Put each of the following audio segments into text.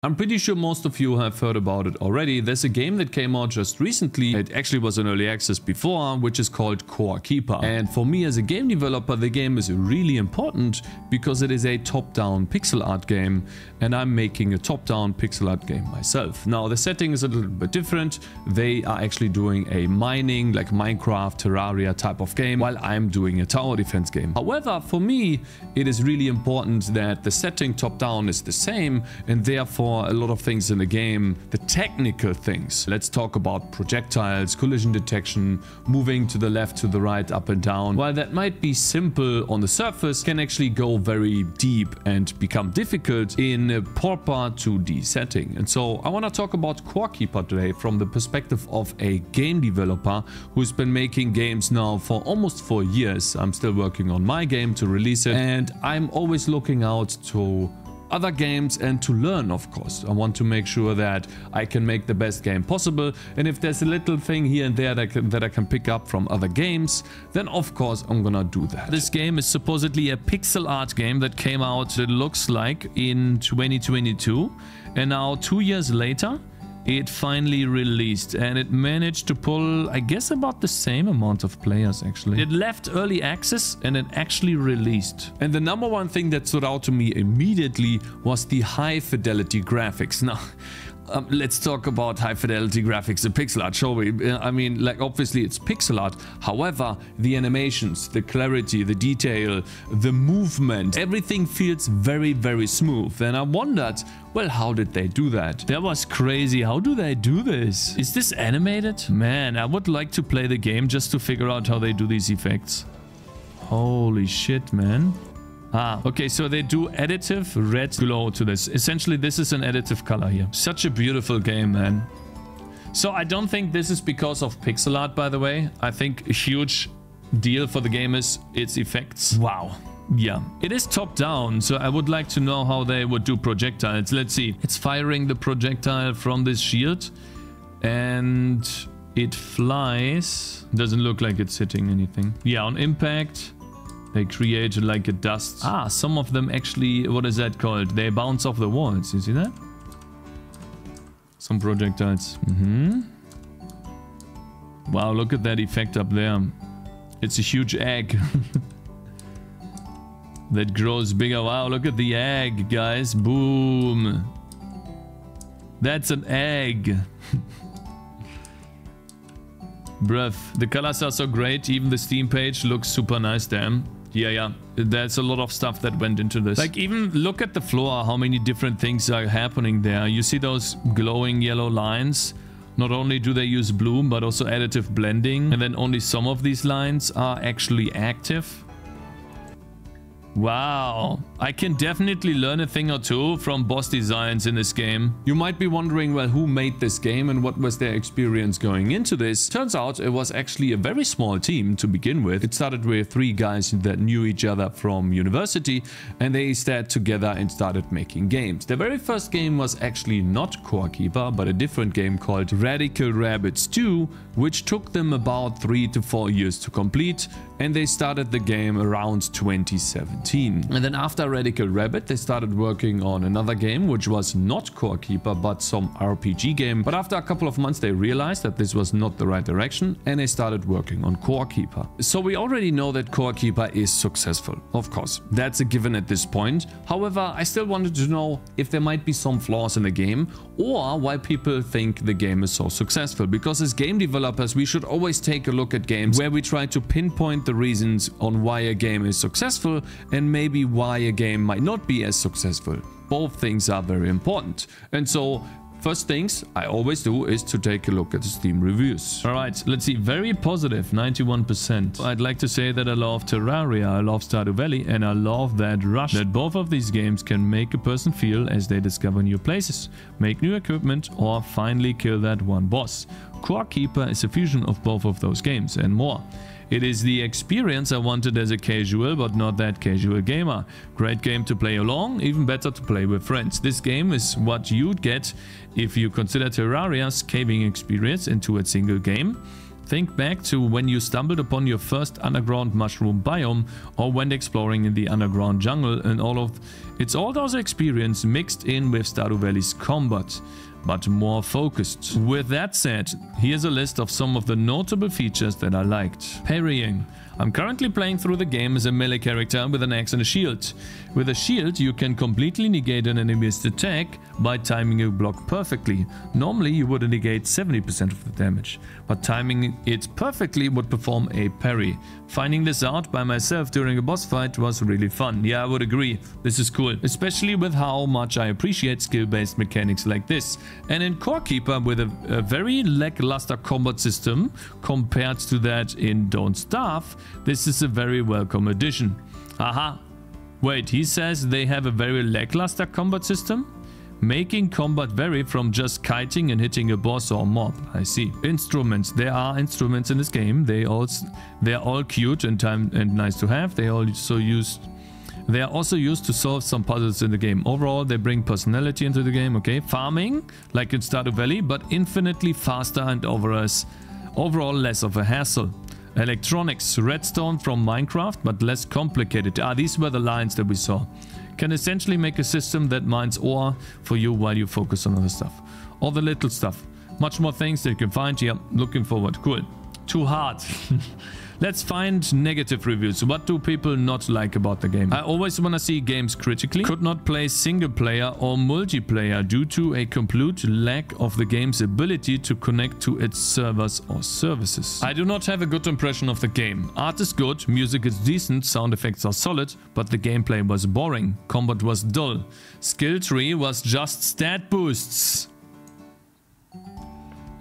I'm pretty sure most of you have heard about it already. There's a game that came out just recently. It actually was in early access before, which is called Core Keeper. And for me as a game developer, the game is really important because it is a top-down pixel art game, and I'm making a top-down pixel art game myself. Now, the setting is a little bit different. They are actually doing a mining, like Minecraft, Terraria type of game, while I'm doing a tower defense game. However, for me, it is really important that the setting top-down is the same, and therefore a lot of things in the game, the technical things. Let's talk about projectiles, collision detection, moving to the left, to the right, up and down. While that might be simple on the surface, can actually go very deep and become difficult in a proper 2D setting. And so I want to talk about Core Keeper today from the perspective of a game developer who's been making games now for almost 4 years. I'm still working on my game to release it, and I'm always looking out to other games and to learn, of course. I want to make sure that I can make the best game possible, and if there's a little thing here and there that I can pick up from other games, then of course I'm gonna do that. This game is supposedly a pixel art game that came out, it looks like, in 2022, and now 2 years later it finally released, and it managed to pull, I guess, about the same amount of players actually. It left early access and it actually released. And the number one thing that stood out to me immediately was the high fidelity graphics. Now, let's talk about high fidelity graphics in pixel art, shall we? I mean, like, obviously it's pixel art. However, the animations, the clarity, the detail, the movement, everything feels very, very smooth. And I wondered, well, how did they do that? That was crazy. How do they do this? Is this animated? Man, I would like to play the game just to figure out how they do these effects. Holy shit, man. Ah, okay, so they do additive red glow to this. Essentially, this is an additive color here. Such a beautiful game, man. So I don't think this is because of pixel art, by the way. I think a huge deal for the game is its effects. Wow. Yeah, it is top down, so I would like to know how they would do projectiles. Let's see. It's firing the projectile from this shield, and it flies. Doesn't look like it's hitting anything. Yeah, on impact, they create like a dust. Ah, some of them actually, what is that called? They bounce off the walls. You see that? Some projectiles. Wow, look at that effect up there. It's a huge egg. That grows bigger. Wow, look at the egg, guys. Boom. That's an egg. Bruv, the colors are so great. Even the Steam page looks super nice, damn. Yeah, there's a lot of stuff that went into this. Like, even look at the floor, how many different things are happening there. You see those glowing yellow lines? Not only do they use bloom, but also additive blending. And then only some of these lines are actually active. Wow, I can definitely learn a thing or two from boss designs in this game. You might be wondering, well, who made this game and what was their experience going into this? Turns out it was actually a very small team to begin with. It started with 3 guys that knew each other from university, and they sat together and started making games. Their very first game was actually not Core Keeper, but a different game called Radical Rabbids 2, which took them about 3 to 4 years to complete, and they started the game around 2017. And then after Radical Rabbit, they started working on another game, which was not Core Keeper, but some RPG game. But after a couple of months, they realized that this was not the right direction, and they started working on Core Keeper. So we already know that Core Keeper is successful. Of course, that's a given at this point. However, I still wanted to know if there might be some flaws in the game, or why people think the game is so successful. Because as game developers, we should always take a look at games where we try to pinpoint the reasons on why a game is successful and maybe why a game might not be as successful. Both things are very important. And so, first things I always do is to take a look at the Steam reviews. Alright, let's see. Very positive, 91%. I'd like to say that I love Terraria, I love Stardew Valley, and I love that rush that both of these games can make a person feel as they discover new places, make new equipment, or finally kill that one boss. Core Keeper is a fusion of both of those games and more. It is the experience I wanted as a casual but not that casual gamer. Great game to play along, even better to play with friends. This game is what you'd get if you consider Terraria's caving experience into a single game. Think back to when you stumbled upon your first underground mushroom biome or went exploring in the underground jungle, and it's all those experiences mixed in with Stardew Valley's combat, but more focused. With that said, here's a list of some of the notable features that I liked. Parrying. I'm currently playing through the game as a melee character with an axe and a shield. With a shield, you can completely negate an enemy's attack by timing a block perfectly. Normally, you would negate 70% of the damage, but timing it perfectly would perform a parry. Finding this out by myself during a boss fight was really fun. Yeah, I would agree. This is cool, especially with how much I appreciate skill-based mechanics like this. And in Core Keeper, with a very lackluster combat system compared to that in Don't Starve, this is a very welcome addition. Aha. Wait, he says they have a very lackluster combat system? Making combat vary from just kiting and hitting a boss or mob. I see. Instruments. There are instruments in this game. They're all cute and nice to have. They are also used to solve some puzzles in the game. Overall, they bring personality into the game. Okay, farming, like in Stardew Valley, but infinitely faster and overall less of a hassle. Electronics, redstone from Minecraft, but less complicated. These were the lines that we saw. Can essentially make a system that mines ore for you while you focus on other stuff. All the little stuff. Much more things that you can find here. Looking forward. Cool. Too hard. Let's find negative reviews. What do people not like about the game? I always want to see games critically. Could not play single player or multiplayer due to a complete lack of the game's ability to connect to its servers or services. I do not have a good impression of the game. Art is good, music is decent, sound effects are solid, but the gameplay was boring. Combat was dull. Skill tree was just stat boosts.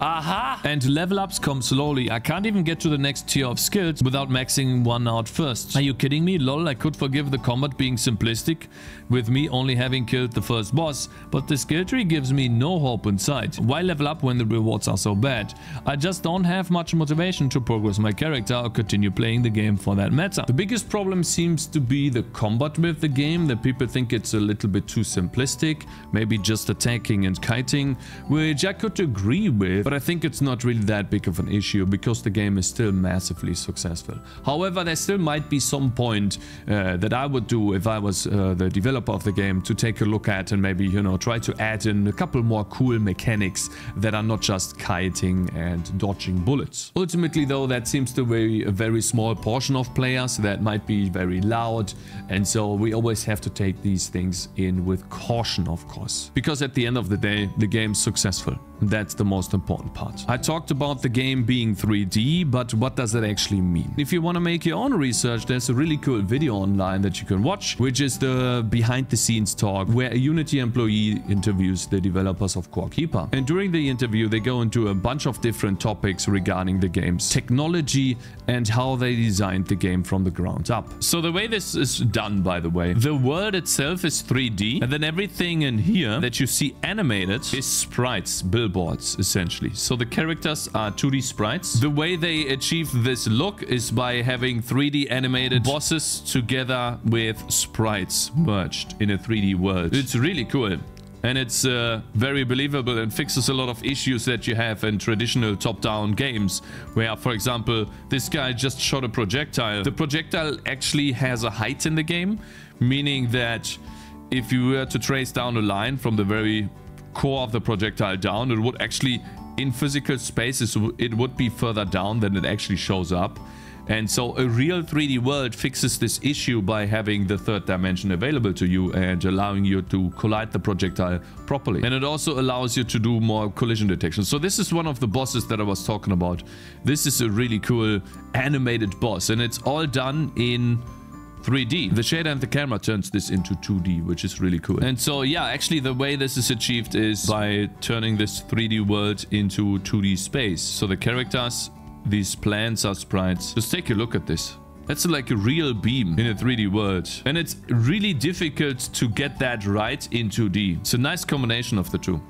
Aha! And level ups come slowly. I can't even get to the next tier of skills without maxing one out first. Are you kidding me? Lol, I could forgive the combat being simplistic with me only having killed the first boss, but the skill tree gives me no hope in sight. Why level up when the rewards are so bad? I just don't have much motivation to progress my character or continue playing the game for that matter. The biggest problem seems to be the combat with the game, that people think it's a little bit too simplistic, maybe just attacking and kiting, which I could agree with. But I think it's not really that big of an issue because the game is still massively successful. However, there still might be some point that I would do if I was the developer of the game to take a look at and maybe, you know, try to add in a couple more cool mechanics that are not just kiting and dodging bullets. Ultimately though, that seems to be a very small portion of players that might be very loud, and so we always have to take these things in with caution, of course, because at the end of the day, the game's successful. That's the most important part. I talked about the game being 3D, but what does that actually mean? If you want to make your own research, there's a really cool video online that you can watch, which is the behind the scenes talk where a Unity employee interviews the developers of Core Keeper. And during the interview, they go into a bunch of different topics regarding the game's technology and how they designed the game from the ground up. So the way this is done, by the way, the world itself is 3D, and then everything in here that you see animated is sprites, billboards, essentially. So the characters are 2D sprites. The way they achieve this look is by having 3D animated bosses together with sprites merged in a 3D world. It's really cool. And it's very believable and fixes a lot of issues that you have in traditional top-down games, where, for example, this guy just shot a projectile. The projectile actually has a height in the game, meaning that if you were to trace down a line from the very core of the projectile down, it would actually, in physical spaces, it would be further down than it actually shows up. And so a real 3D world fixes this issue by having the third dimension available to you and allowing you to collide the projectile properly. And it also allows you to do more collision detection. So this is one of the bosses that I was talking about. This is a really cool animated boss, and it's all done in 3D. The shader and the camera turns this into 2D, which is really cool. And so yeah, actually the way this is achieved is by turning this 3D world into 2D space. So the characters, these plants are sprites. Just take a look at this. That's like a real beam in a 3D world. And it's really difficult to get that right in 2D. It's a nice combination of the two.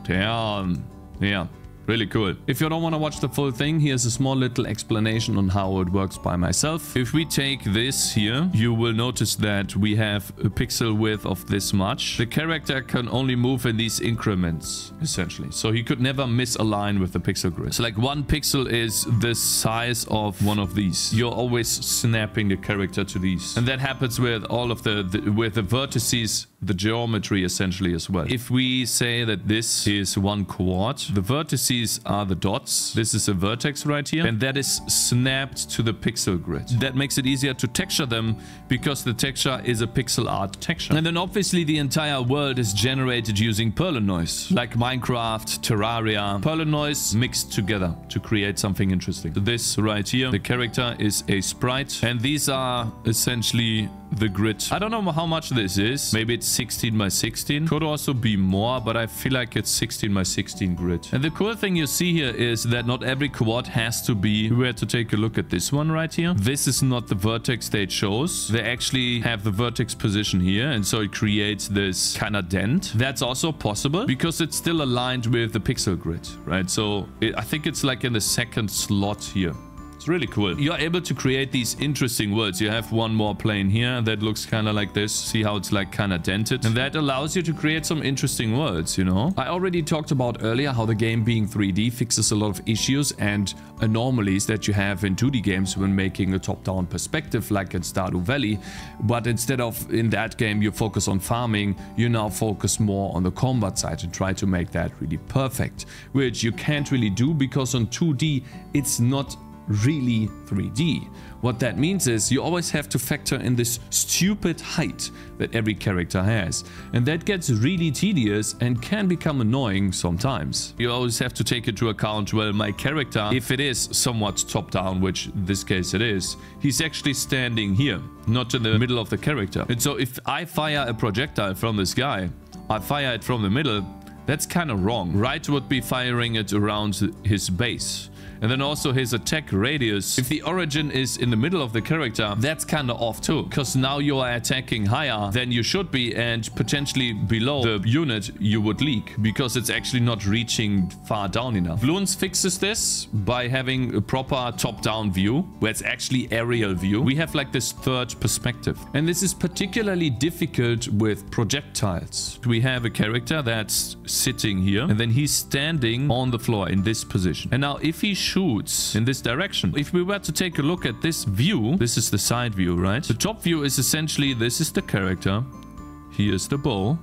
Damn. Yeah. Really cool. If you don't want to watch the full thing, here's a small little explanation on how it works by myself. If we take this here, you will notice that we have a pixel width of this much. The character can only move in these increments, essentially. So he could never misalign with the pixel grid. So like 1 pixel is the size of one of these. You're always snapping the character to these. And that happens with all of with the vertices, the geometry essentially as well. If we say that this is 1 quad, the vertices are the dots. This is a vertex right here, and that is snapped to the pixel grid. That makes it easier to texture them because the texture is a pixel art texture. And then obviously the entire world is generated using Perlenoise, like Minecraft, Terraria. Perlenoise mixed together to create something interesting. This right here, the character is a sprite, and these are essentially the grid. I don't know how much this is. Maybe it's 16 by 16. Could also be more, but I feel like it's 16 by 16 grid. And the cool thing you see here is that not every quad has to be. We had to take a look at this one right here. This is not the vertex they chose. They actually have the vertex position here, and so it creates this kind of dent. That's also possible because it's still aligned with the pixel grid, right? So I think it's like in the second slot here. It's really cool. You're able to create these interesting worlds. You have one more plane here that looks kind of like this. See how it's like kind of dented? And that allows you to create some interesting worlds, you know? I already talked about earlier how the game being 3D fixes a lot of issues and anomalies that you have in 2D games when making a top-down perspective like in Stardew Valley. But instead of in that game you focus on farming, you now focus more on the combat side and try to make that really perfect, which you can't really do because on 2D it's not really 3D. What that means is you always have to factor in this stupid height that every character has, and that gets really tedious and can become annoying sometimes. You always have to take into account, well, my character, if it is somewhat top down, which in this case it is, he's actually standing here, not in the middle of the character. And so if I fire a projectile from this guy, I fire it from the middle, that's kind of wrong. Right would be firing it around his base. And then also his attack radius. If the origin is in the middle of the character, that's kind of off too. Because now you are attacking higher than you should be, and potentially below the unit you would leak. Because it's actually not reaching far down enough. Bloons fixes this by having a proper top-down view, where it's actually aerial view. We have like this third perspective. And this is particularly difficult with projectiles. We have a character that's sitting here, and then he's standing on the floor in this position. And now if he shoots in this direction, if we were to take a look at this view, this is the side view, right? The top view is essentially, this is the character, here's the bow,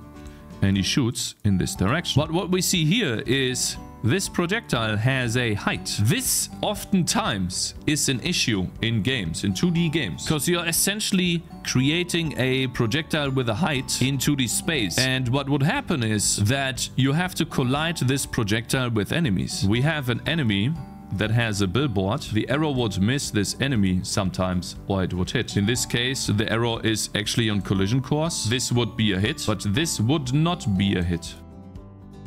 and he shoots in this direction. But what we see here is this projectile has a height. This oftentimes is an issue in games, in 2D games, because you're essentially creating a projectile with a height in 2D space. And what would happen is that you have to collide this projectile with enemies. We have an enemy that has a billboard. The arrow would miss this enemy sometimes, or it would hit. In this case, the arrow is actually on collision course. This would be a hit, but this would not be a hit,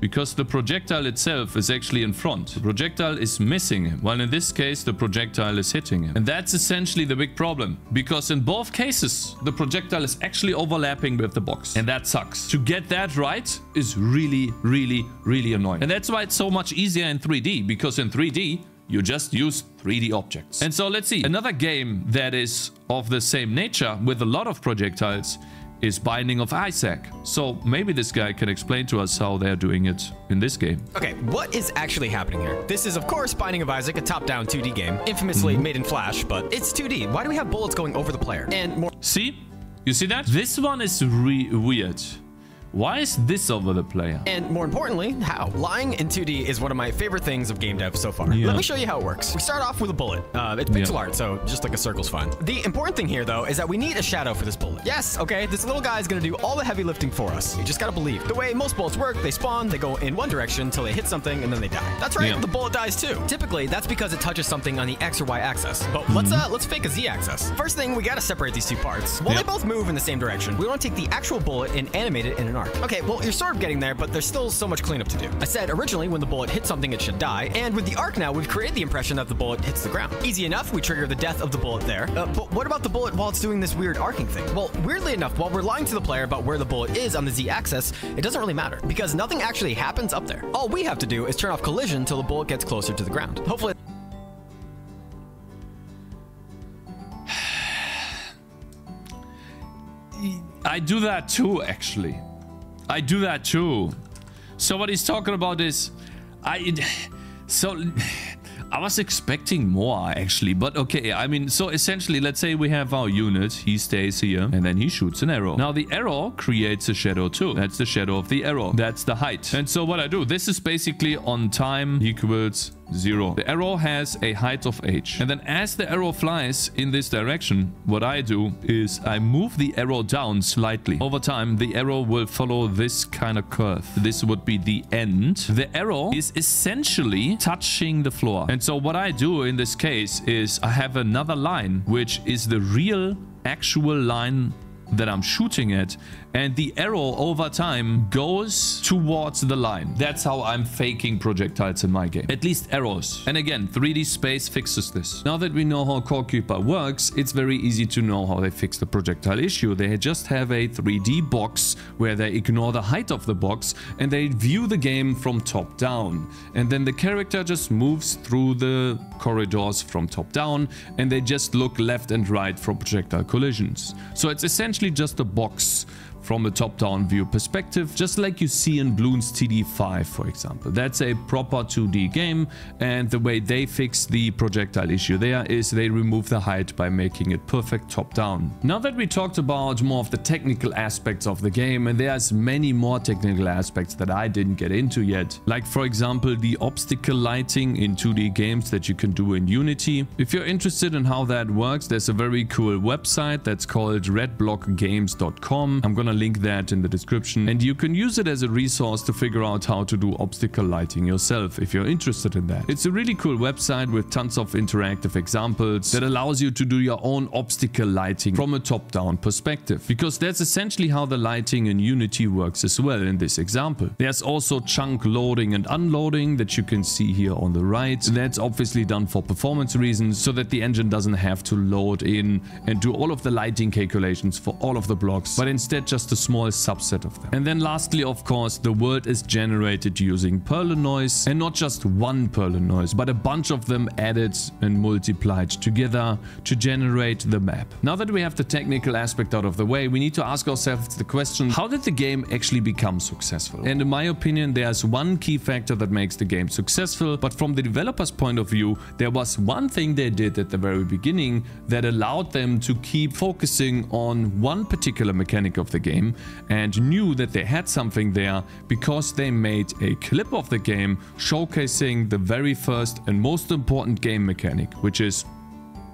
because the projectile itself is actually in front. The projectile is missing him, while in this case the projectile is hitting him. And that's essentially the big problem, because in both cases the projectile is actually overlapping with the box, and that sucks. To get that right is really, really, really annoying. And that's why it's so much easier in 3D, because in 3D you just use 3D objects. And so let's see. Another game that is of the same nature with a lot of projectiles is Binding of Isaac. So maybe this guy can explain to us how they're doing it in this game. Okay, what is actually happening here? This is, of course, Binding of Isaac, a top-down 2D game, infamously made in Flash, but it's 2D. Why do we have bullets going over the player? And more... See? You see that? This one is weird. Why is this over the player? And more importantly, how? Lying in 2D is one of my favorite things of Gamedev so far. Yeah. Let me show you how it works. We start off with a bullet. It's pixel art, so just like a circle's fine. The important thing here, though, is that we need a shadow for this bullet. Yes, okay, this little guy is going to do all the heavy lifting for us. You just gotta believe. The way most bullets work, they spawn, they go in one direction until they hit something, and then they die. That's right, the bullet dies too. Typically, that's because it touches something on the X or Y axis. But let's fake a Z axis. First thing, we gotta separate these two parts. While they both move in the same direction, we want to take the actual bullet and animate it in an arc. Okay, well, you're sort of getting there, but there's still so much cleanup to do. I said originally when the bullet hits something, it should die, and with the arc now, we've created the impression that the bullet hits the ground. Easy enough, we trigger the death of the bullet there. But what about the bullet while it's doing this weird arcing thing? Well, weirdly enough, while we're lying to the player about where the bullet is on the Z-axis, it doesn't really matter, because nothing actually happens up there. All we have to do is turn off collision till the bullet gets closer to the ground. Hopefully... I do that too, actually. I do that too. So what he's talking about is... I was expecting more, actually, but okay, I mean, so essentially, let's say we have our unit, he stays here, and then he shoots an arrow. Now, the arrow creates a shadow too. That's the shadow of the arrow. That's the height. And so what I do, this is basically on time equals 0. The arrow has a height of h. And then as the arrow flies in this direction, what I do is I move the arrow down slightly. Over time, the arrow will follow this kind of curve. This would be the end. The arrow is essentially touching the floor. And so what I do in this case is I have another line, which is the real actual line that I'm shooting at, and the arrow over time goes towards the line. That's how I'm faking projectiles in my game. At least arrows. And again, 3D Space fixes this. Now that we know how Core Keeper works, it's very easy to know how they fix the projectile issue. They just have a 3D box where they ignore the height of the box and they view the game from top down. And then the character just moves through the corridors from top down, and they just look left and right for projectile collisions. So it's essentially just a box from a top-down view perspective, just like you see in Bloons TD5, for example. That's a proper 2D game, and the way they fix the projectile issue there is they remove the height by making it perfect top-down. Now that we talked about more of the technical aspects of the game, and there's many more technical aspects that I didn't get into yet, like for example the obstacle lighting in 2D games that you can do in Unity. If you're interested in how that works, there's a very cool website that's called redblockgames.com. I'm gonna link that in the description, and you can use it as a resource to figure out how to do obstacle lighting yourself if you're interested in that. It's a really cool website with tons of interactive examples that allows you to do your own obstacle lighting from a top-down perspective, because that's essentially how the lighting in Unity works as well in this example. There's also chunk loading and unloading that you can see here on the right. That's obviously done for performance reasons, so that the engine doesn't have to load in and do all of the lighting calculations for all of the blocks, but instead just a small subset of them. And then lastly, of course, the world is generated using Perlin noise, and not just one Perlin noise, but a bunch of them added and multiplied together to generate the map. Now that we have the technical aspect out of the way, we need to ask ourselves the question, how did the game actually become successful? And in my opinion, there's one key factor that makes the game successful, but from the developer's point of view, there was one thing they did at the very beginning that allowed them to keep focusing on one particular mechanic of the game, and knew that they had something there because they made a clip of the game showcasing the very first and most important game mechanic, which is,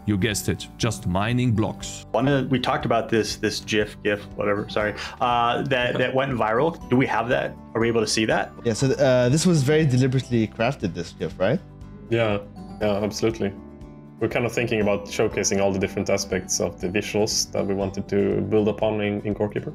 you guessed it, just mining blocks. We talked about this GIF, whatever, sorry, that went viral. Do we have that? Are we able to see that? Yeah, so this was very deliberately crafted, this GIF, right? Yeah, absolutely. We're kind of thinking about showcasing all the different aspects of the visuals that we wanted to build upon in Core Keeper.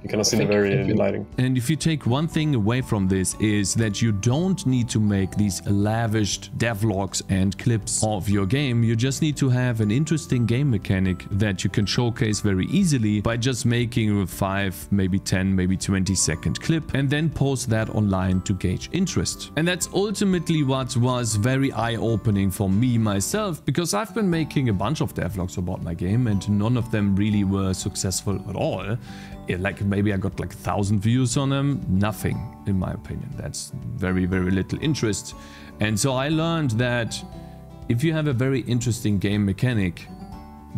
You can see the very lighting. And if you take one thing away from this, is that you don't need to make these lavished devlogs and clips of your game. You just need to have an interesting game mechanic that you can showcase very easily by just making a 5, maybe 10, maybe 20-second clip, and then post that online to gauge interest. And that's ultimately what was very eye-opening for me myself, because I've been making a bunch of devlogs about my game and none of them really were successful at all. Like maybe I got like 1,000 views on them. Nothing, in my opinion. That's very, very little interest. And so I learned that if you have a very interesting game mechanic,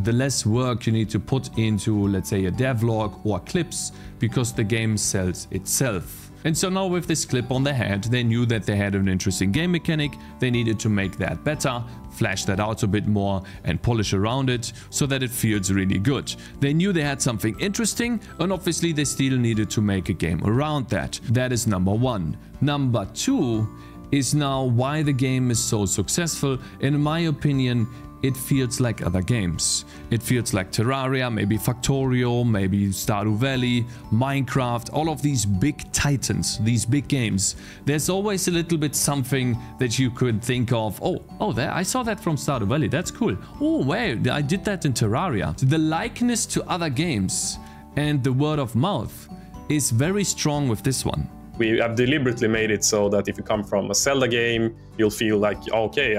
the less work you need to put into, let's say, a devlog or clips, because the game sells itself. And so now with this clip on their head, they knew that they had an interesting game mechanic. They needed to make that better, flash that out a bit more and polish around it so that it feels really good. They knew they had something interesting, and obviously they still needed to make a game around that. That is number one. Number two is now why the game is so successful. In my opinion, it feels like other games. It feels like Terraria, maybe Factorio, maybe Stardew Valley, Minecraft, all of these big titans, these big games. There's always a little bit something that you could think of, oh, there, I saw that from Stardew Valley, that's cool. Oh, wait, I did that in Terraria. The likeness to other games and the word of mouth is very strong with this one. We have deliberately made it so that if you come from a Zelda game, you'll feel like, okay,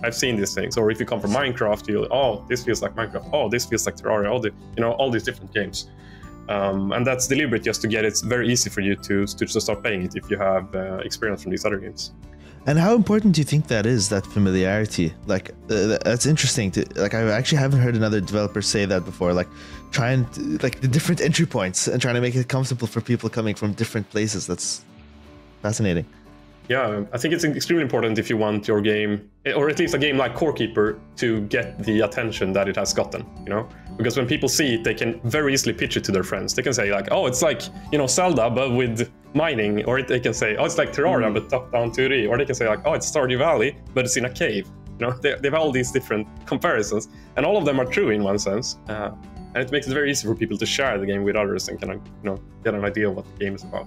I've seen these things. Or if you come from Minecraft, this feels like Minecraft. Oh, this feels like Terraria. All these different games. And that's deliberate just to get it very easy for you to start playing it if you have experience from these other games. And how important do you think that is, that familiarity? Like, that's interesting. I actually haven't heard another developer say that before. Like, the different entry points and trying to make it comfortable for people coming from different places. That's fascinating. Yeah, I think it's extremely important if you want your game, or at least a game like Core Keeper, to get the attention that it has gotten, Because when people see it, they can very easily pitch it to their friends. They can say like, oh, it's like, Zelda, but with mining. Or they can say, oh, it's like Terraria, but top-down 2D. Or they can say like, oh, it's Stardew Valley, but it's in a cave. They have all these different comparisons. And all of them are true in one sense. And it makes it very easy for people to share the game with others and kind of, get an idea of what the game is about.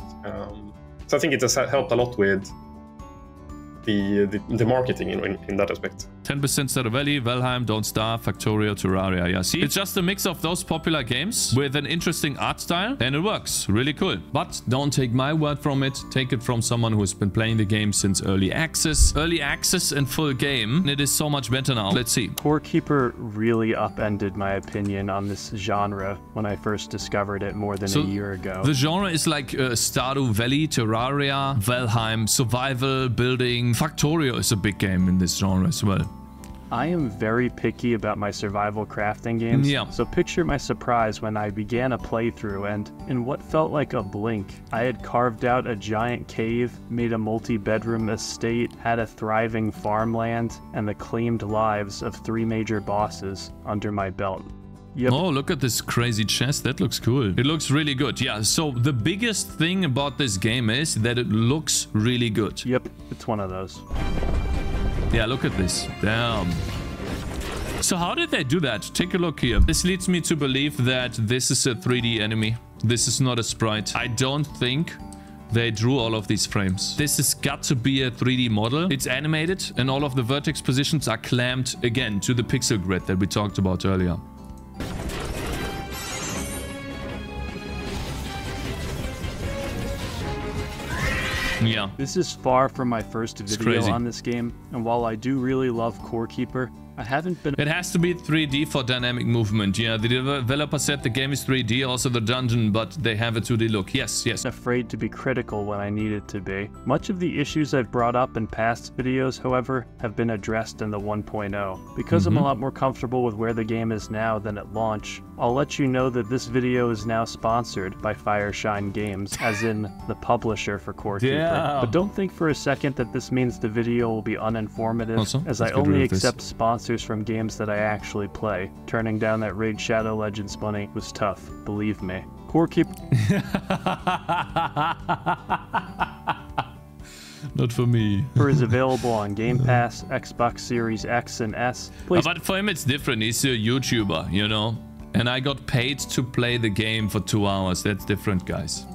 So I think it has helped a lot with the marketing in that aspect. 10% Stardew Valley, Valheim, Don't Starve, Factorio, Terraria. Yeah, see, it's just a mix of those popular games with an interesting art style, and it works really cool. But don't take my word from it. Take it from someone who's been playing the game since early access. Early access and full game. It is so much better now. Let's see. Core Keeper really upended my opinion on this genre when I first discovered it more than a year ago. The genre is like Stardew Valley, Terraria, Valheim, survival, building. Factorio is a big game in this genre as well. I am very picky about my survival crafting games, so picture my surprise when I began a playthrough and, in what felt like a blink, I had carved out a giant cave, made a multi-bedroom estate, had a thriving farmland, and the claimed lives of 3 major bosses under my belt. Yep. Oh, look at this crazy chest. That looks cool. It looks really good. Yeah, so the biggest thing about this game is that it looks really good. Yep, it's one of those. Yeah, look at this. Damn. So how did they do that? Take a look here. This leads me to believe that this is a 3D enemy. This is not a sprite. I don't think they drew all of these frames. This has got to be a 3D model. It's animated and all of the vertex positions are clamped again to the pixel grid that we talked about earlier. Yeah. This is far from my first video on this game, and while I do really love Core Keeper, I haven't been... It has to be 3D for dynamic movement. Yeah, the developer said the game is 3D, also the dungeon, but they have a 2D look. Yes, yes. Afraid to be critical when I need it to be. Much of the issues I've brought up in past videos, however, have been addressed in the 1.0. Because I'm a lot more comfortable with where the game is now than at launch, I'll let you know that this video is now sponsored by Fireshine Games, as in the publisher for Core Keeper. But don't think for a second that this means the video will be uninformative, as I only accept sponsors from games that I actually play. Turning down that Raid Shadow Legends money was tough, believe me. Core Keeper... Not for me. is available on Game Pass, Xbox Series X and S. But for him it's different, he's a YouTuber, And I got paid to play the game for 2 hours, that's different, guys.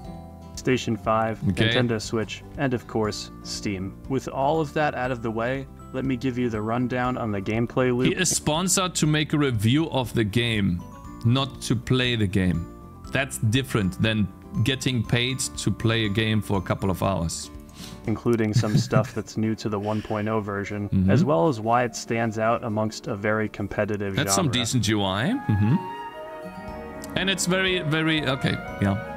PlayStation 5, Nintendo Switch, and of course, Steam. With all of that out of the way, let me give you the rundown on the gameplay loop. He is sponsored to make a review of the game, not to play the game. That's different than getting paid to play a game for a couple of hours. Including some stuff that's new to the 1.0 version, as well as why it stands out amongst a very competitive genre. That's some decent UI. And it's very, very... okay, yeah.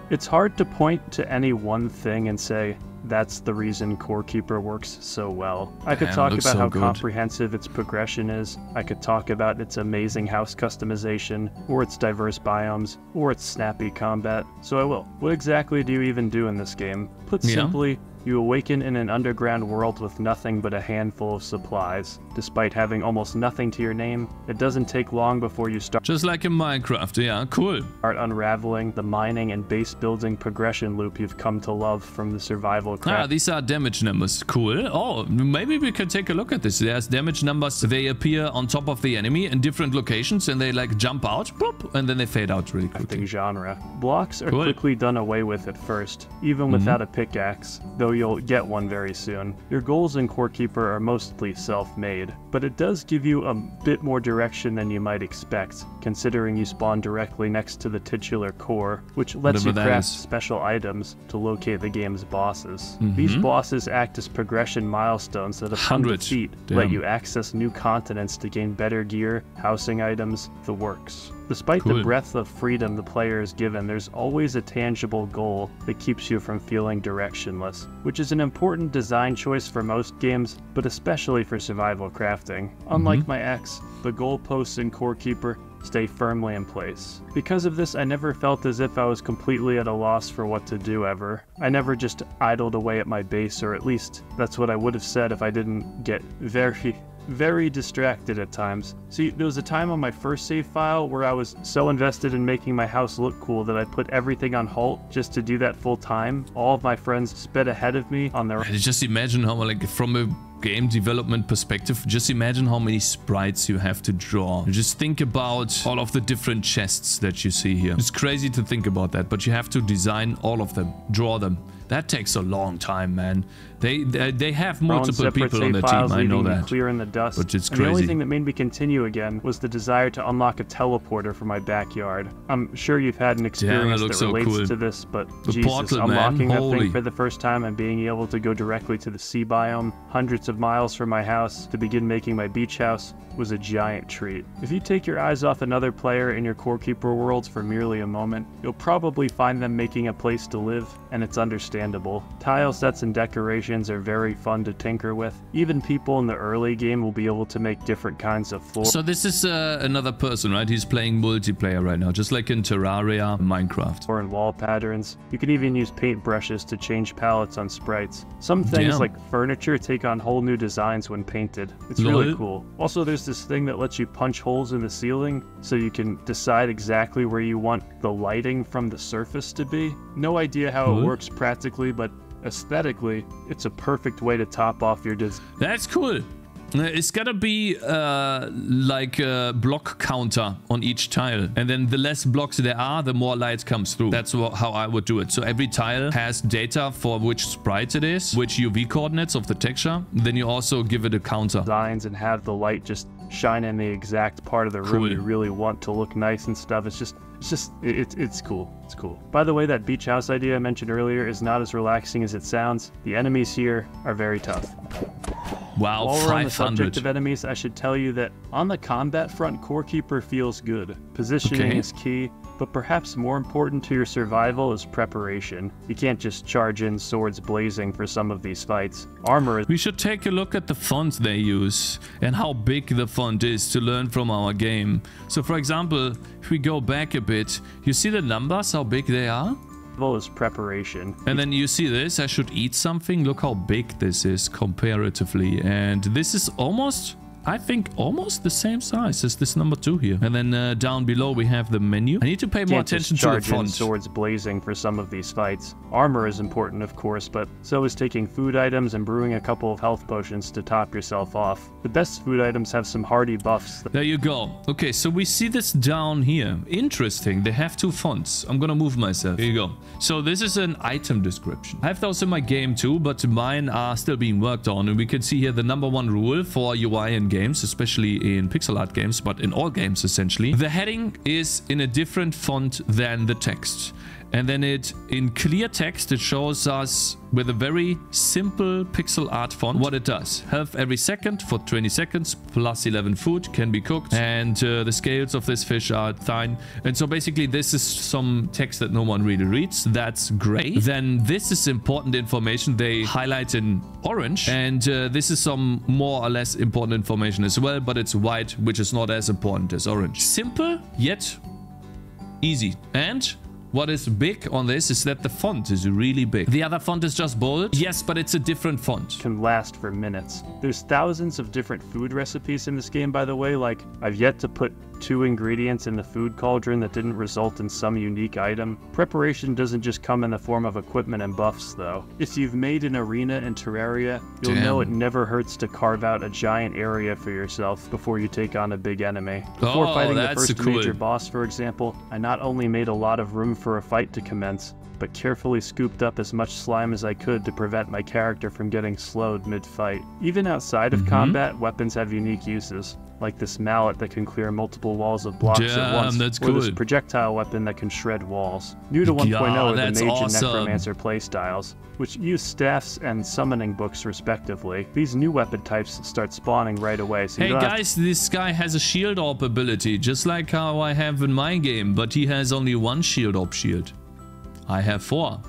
It's hard to point to any one thing and say, that's the reason Core Keeper works so well. I could talk about how comprehensive its progression is, I could talk about its amazing house customization, or its diverse biomes, or its snappy combat, so I will. What exactly do you even do in this game? Put simply, You awaken in an underground world with nothing but a handful of supplies. Despite having almost nothing to your name, it doesn't take long before you start Just like in Minecraft, yeah, cool. unraveling the mining and base building progression loop you've come to love from the survival craft. Ah, these are damage numbers. Cool. Oh, maybe we could take a look at this. There's damage numbers. They appear on top of the enemy in different locations and they like jump out, boop, and then they fade out really quickly. Genre. Blocks are Cool. quickly done away with at first, even without a pickaxe, though you'll get one very soon. Your goals in Core Keeper are mostly self-made, but it does give you a bit more direction than you might expect, considering you spawn directly next to the titular core, which lets Whatever you that craft is. special items to locate the game's bosses. These bosses act as progression milestones that upon 100. defeat Damn. let you access new continents to gain better gear, housing items, the works. Despite Cool. the breadth of freedom the player is given, there's always a tangible goal that keeps you from feeling directionless, which is an important design choice for most games, but especially for survival crafting. Unlike my ex, the goalposts in Core Keeper stay firmly in place. Because of this, I never felt as if I was completely at a loss for what to do ever. I never just idled away at my base, or at least that's what I would have said if I didn't get very distracted at times. See, there was a time on my first save file where I was so invested in making my house look cool that I put everything on halt just to do that full time. All of my friends sped ahead of me on their Just imagine how, like, from a game development perspective, just imagine how many sprites you have to draw. Just think about all of the different chests that you see here. It's crazy to think about that, but you have to design all of them, draw them. That takes a long time, man. They have multiple people on the team, I know that. Clear in the dust. But it's And the only crazy. thing that made me continue again was the desire to unlock a teleporter for my backyard. I'm sure you've had an experience looks that so relates cool. to this, but The Jesus, portal, man, unlocking that holy. thing for the first time and being able to go directly to the sea biome, hundreds of miles from my house, to begin making my beach house, was a giant treat. If you take your eyes off another player in your Core Keeper worlds for merely a moment, you'll probably find them making a place to live, and it's understandable. Tile sets and decorations are very fun to tinker with. Even people in the early game will be able to make different kinds of floors. So this is another person, right? He's playing multiplayer right now, just like in Terraria, Minecraft. Or in wall patterns. You can even use paint brushes to change palettes on sprites. Some things Damn. like furniture take on whole new designs when painted. It's Lol. really cool. Also, there's this thing that lets you punch holes in the ceiling so you can decide exactly where you want the lighting from the surface to be. No idea how Cool. it works practically, but aesthetically, it's a perfect way to top off your design. That's cool. It's gotta be like a block counter on each tile. And then the less blocks there are, the more light comes through. That's how I would do it. So every tile has data for which sprite it is, which UV coordinates of the texture. Then you also give it a counter. Designs and have the light just shine in the exact part of the room Cool. you really want to look nice and stuff. It's cool. It's cool. By the way, that beach house idea I mentioned earlier is not as relaxing as it sounds. The enemies here are very tough. Wow, While we're on the subject 500. of enemies, I should tell you that on the combat front, Core Keeper feels good. Positioning Okay. is key, but perhaps more important to your survival is preparation. You can't just charge in swords blazing for some of these fights. Armor is We should take a look at the font they use and how big the font is to learn from our game. So for example, if we go back a bit, you see the numbers, how big they are? preparation. And then you see this, I should eat something. Look how big this is comparatively. And this is almost, I think, almost the same size as this number 2 here. And then down below we have the menu. I need to pay more Can't just attention to the charge in font. swords blazing for some of these fights. Armor is important, of course, but so is taking food items and brewing a couple of health potions to top yourself off. The best food items have some hardy buffs. There you go. Okay, so we see this down here. Interesting. They have 2 fonts. I'm gonna move myself. Here you go. So this is an item description. I have those in my game too, but mine are still being worked on. And we can see here the #1 rule for UI in games, especially in pixel art games, but in all games essentially. The heading is in a different font than the text. And then in clear text, it shows us with a very simple pixel art font what it does. Health every second for 20 seconds, plus 11 food can be cooked. And the scales of this fish are fine. And so basically this is some text that no one really reads. That's great. Then this is important information they highlight in orange. And this is some more or less important information as well, but it's white, which is not as important as orange. Simple, yet easy. And what is big on this is that the font is really big. The other font is just bold. Yes, but it's a different font. Can last for minutes. There's thousands of different food recipes in this game, by the way. Like, I've yet to put 2 ingredients in the food cauldron that didn't result in some unique item. Preparation doesn't just come in the form of equipment and buffs, though. If you've made an arena in Terraria, you'll know it never hurts to carve out a giant area for yourself before you take on a big enemy. Before fighting the first major boss, for example, I not only made a lot of room for a fight to commence, but carefully scooped up as much slime as I could to prevent my character from getting slowed mid-fight. Even outside of combat, weapons have unique uses, like this mallet that can clear multiple walls of blocks at once, that's or this projectile weapon that can shred walls. New to 1.0 are the mage and necromancer playstyles, which use staffs and summoning books respectively. These new weapon types start spawning right away, so hey guys, this guy has a shield orb ability, just like how I have in my game, but he has only 1 shield orb shield. I have 4.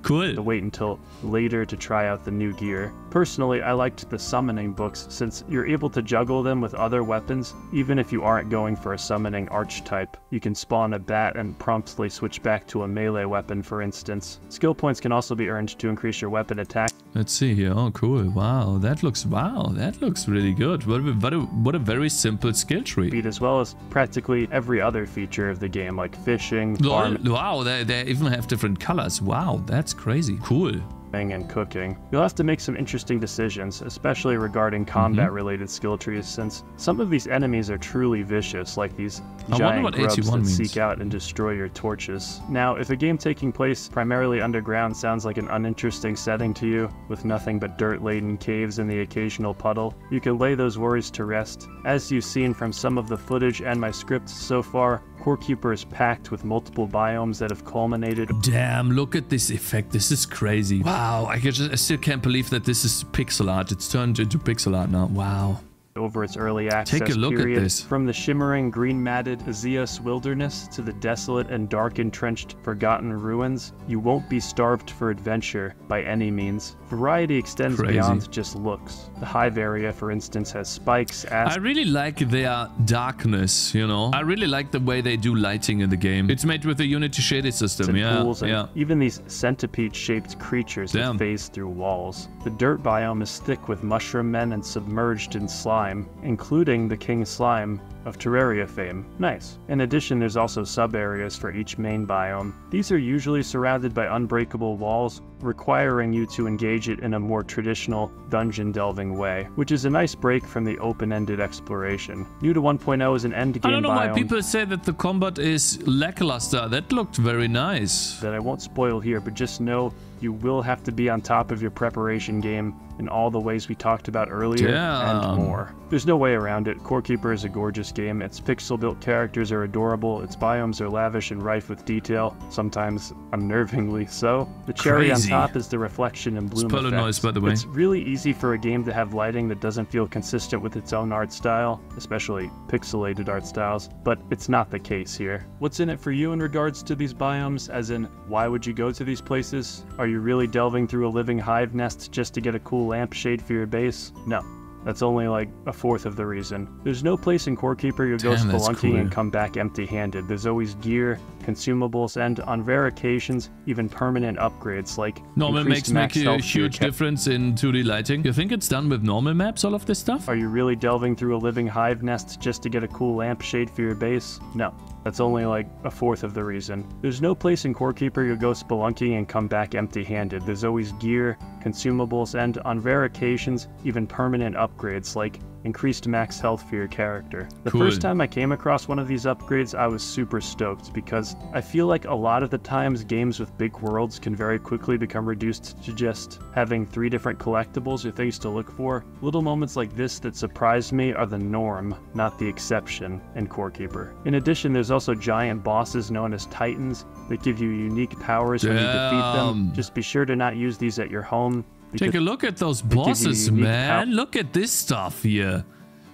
Cool. To wait until later to try out the new gear. Personally, I liked the summoning books since you're able to juggle them with other weapons, even if you aren't going for a summoning archetype. You can spawn a bat and promptly switch back to a melee weapon, for instance. Skill points can also be earned to increase your weapon attack. Let's see here. Oh, cool. Wow, that looks really good. What a very simple skill tree. As well as practically every other feature of the game, like fishing, farming. Wow, they even have different colors. Wow, that's crazy. Cool. And cooking. You'll have to make some interesting decisions, especially regarding combat-related skill trees, since some of these enemies are truly vicious, like these giant grubs that seek out and destroy your torches. Now, if a game taking place primarily underground sounds like an uninteresting setting to you, with nothing but dirt-laden caves and the occasional puddle, you can lay those worries to rest. As you've seen from some of the footage and my scripts so far, Core Keeper is packed with multiple biomes that have culminated. Damn, look at this effect. This is crazy. Wow, I still can't believe that this is pixel art. It's turned into pixel art now. Wow. Over its early access Take a look period, at this. From the shimmering green-matted Azios wilderness to the desolate and dark entrenched forgotten ruins, you won't be starved for adventure by any means. Variety extends beyond just looks. The hive area, for instance, has spikes, I really like their darkness, you know. I really like the way they do lighting in the game. It's made with the Unity shading system, and even these centipede-shaped creatures that phase through walls. The dirt biome is thick with mushroom men and submerged in slime, including the king slime of Terraria fame. Nice. In addition, there's also sub-areas for each main biome. These are usually surrounded by unbreakable walls, requiring you to engage it in a more traditional dungeon delving way, which is a nice break from the open-ended exploration. New to 1.0 is an endgame biome. I don't know why people say that the combat is lackluster. That looked very nice. That I won't spoil here, but just know you will have to be on top of your preparation game in all the ways we talked about earlier and more. There's no way around it. Core Keeper is a gorgeous game. Its pixel-built characters are adorable. Its biomes are lavish and rife with detail, sometimes unnervingly so. The cherry on top is the reflection and bloom effects. Noise, by the way. It's really easy for a game to have lighting that doesn't feel consistent with its own art style, especially pixelated art styles, but it's not the case here. What's in it for you in regards to these biomes, as in, why would you go to these places? Are you really delving through a living hive nest just to get a cool lampshade for your base? No. That's only like a fourth of the reason. There's no place in Core Keeper you'll go spelunking and come back empty-handed. There's always gear, consumables, and on rare occasions, even permanent upgrades like normal maps make a huge difference in 2D lighting. You think it's done with normal maps, all of this stuff? Are you really delving through a living hive nest just to get a cool lampshade for your base? No. That's only like a fourth of the reason. There's no place in Core Keeper you'll go spelunking and come back empty-handed. There's always gear, consumables, and on rare occasions, even permanent upgrades like increased max health for your character. The first time I came across one of these upgrades, I was super stoked because I feel like a lot of the times games with big worlds can very quickly become reduced to just having 3 different collectibles or things to look for. Little moments like this that surprised me are the norm, not the exception in Core Keeper. In addition, there's also giant bosses known as Titans that give you unique powers when you defeat them. Just be sure to not use these at your home. Take a look at those bosses, man. Look at this stuff here.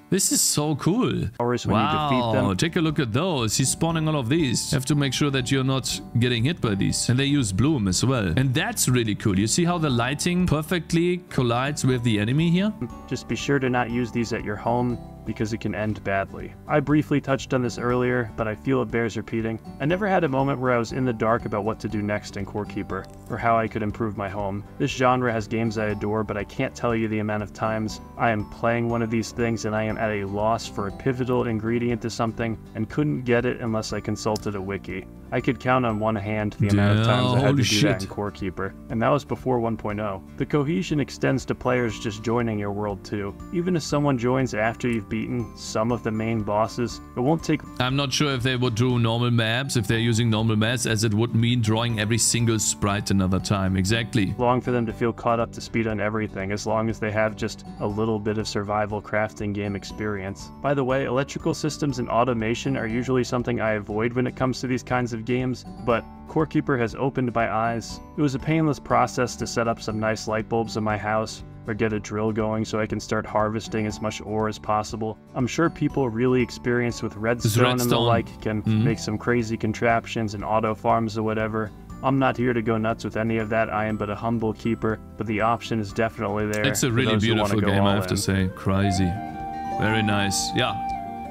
This is so cool. Wow, take a look at those. He's spawning all of these. You have to make sure that you're not getting hit by these. And they use bloom as well. And that's really cool. You see how the lighting perfectly collides with the enemy here? Just be sure to not use these at your home because it can end badly. I briefly touched on this earlier, but I feel it bears repeating. I never had a moment where I was in the dark about what to do next in Core Keeper, or how I could improve my home. This genre has games I adore, but I can't tell you the amount of times I am playing one of these things and I am at a loss for a pivotal ingredient to something and couldn't get it unless I consulted a wiki. I could count on one hand the amount of times I had to do that in Core Keeper, and that was before 1.0. The cohesion extends to players just joining your world too. Even if someone joins after you've beaten some of the main bosses, it won't take... I'm not sure if they would do normal maps, if they're using normal maps, as it would mean drawing every single sprite another time. Exactly. long for them to feel caught up to speed on everything, as long as they have just a little bit of survival crafting game experience. By the way, electrical systems and automation are usually something I avoid when it comes to these kinds of games, but Core Keeper has opened my eyes. It was a painless process to set up some nice light bulbs in my house, or get a drill going so I can start harvesting as much ore as possible. I'm sure people really experienced with redstone and the like can make some crazy contraptions and auto farms or whatever. I'm not here to go nuts with any of that. I am but a humble keeper, but the option is definitely there. It's a really beautiful game, I have to say. Crazy. Very nice. Yeah.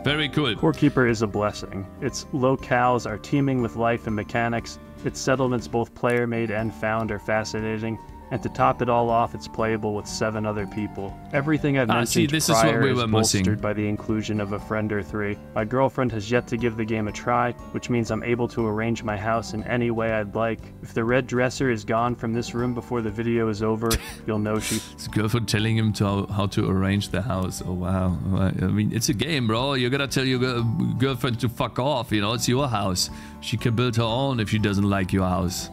Very cool. Core Keeper is a blessing. Its locales are teeming with life and mechanics. Its settlements, both player-made and found, are fascinating. And to top it all off, it's playable with 7 other people. Everything I've mentioned prior is bolstered by the inclusion of a friend or 3. My girlfriend has yet to give the game a try, which means I'm able to arrange my house in any way I'd like. If the red dresser is gone from this room before the video is over, you'll know she... His girlfriend telling him how to arrange the house. Oh, wow. I mean, it's a game, bro. You gotta tell your girlfriend to fuck off, you know? It's your house. She can build her own if she doesn't like your house.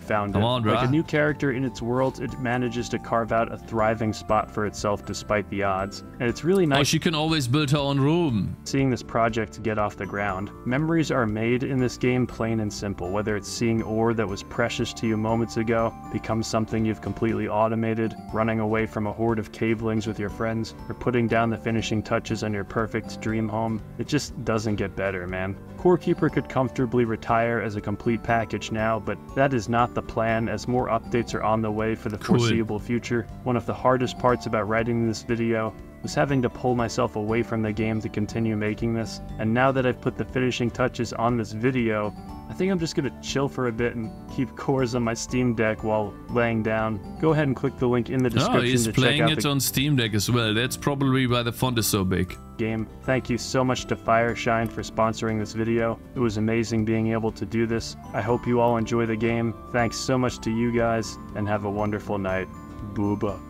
Found it. Like a new character in its world, it manages to carve out a thriving spot for itself despite the odds. And it's really nice. Oh, she can always build her own room. Seeing this project get off the ground. Memories are made in this game plain and simple, whether it's seeing ore that was precious to you moments ago becomes something you've completely automated, running away from a horde of cavelings with your friends, or putting down the finishing touches on your perfect dream home. It just doesn't get better, man. Core Keeper could comfortably retire as a complete package now, but that is not the plan, as more updates are on the way for the foreseeable future. One of the hardest parts about writing this video was having to pull myself away from the game to continue making this, and now that I've put the finishing touches on this video, I think I'm just gonna chill for a bit and keep cores on my Steam Deck while laying down. Go ahead and click the link in the description to check out the... Oh, he's playing it on Steam Deck as well. That's probably why the font is so big. Game. Thank you so much to Fireshine for sponsoring this video. It was amazing being able to do this. I hope you all enjoy the game. Thanks so much to you guys, and have a wonderful night. Booba.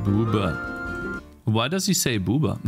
Booba. Why does he say booba?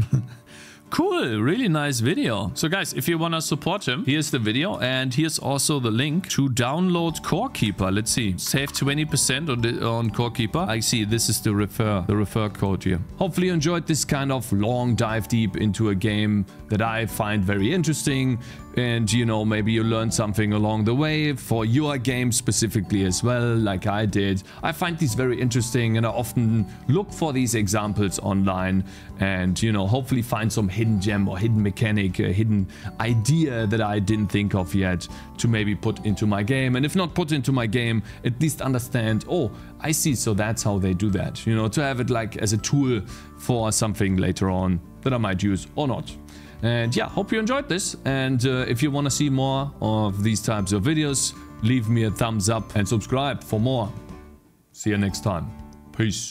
Cool, really nice video. So guys, if you want to support him, here's the video, and here's also the link to download Core Keeper. Let's see, save 20% on Core Keeper. I see this is the refer code here. Hopefully you enjoyed this kind of long dive deep into a game that I find very interesting, and you know, maybe you learned something along the way for your game specifically as well, like I did. I find these very interesting, and I often look for these examples online, and you know, hopefully find some hidden gem or hidden mechanic, a hidden idea that I didn't think of yet to maybe put into my game. And if not put into my game, at least understand, oh, I see, so that's how they do that, you know, to have it like as a tool for something later on that I might use or not. And yeah, hope you enjoyed this, and if you want to see more of these types of videos, leave me a thumbs up and subscribe for more. See you next time. Peace.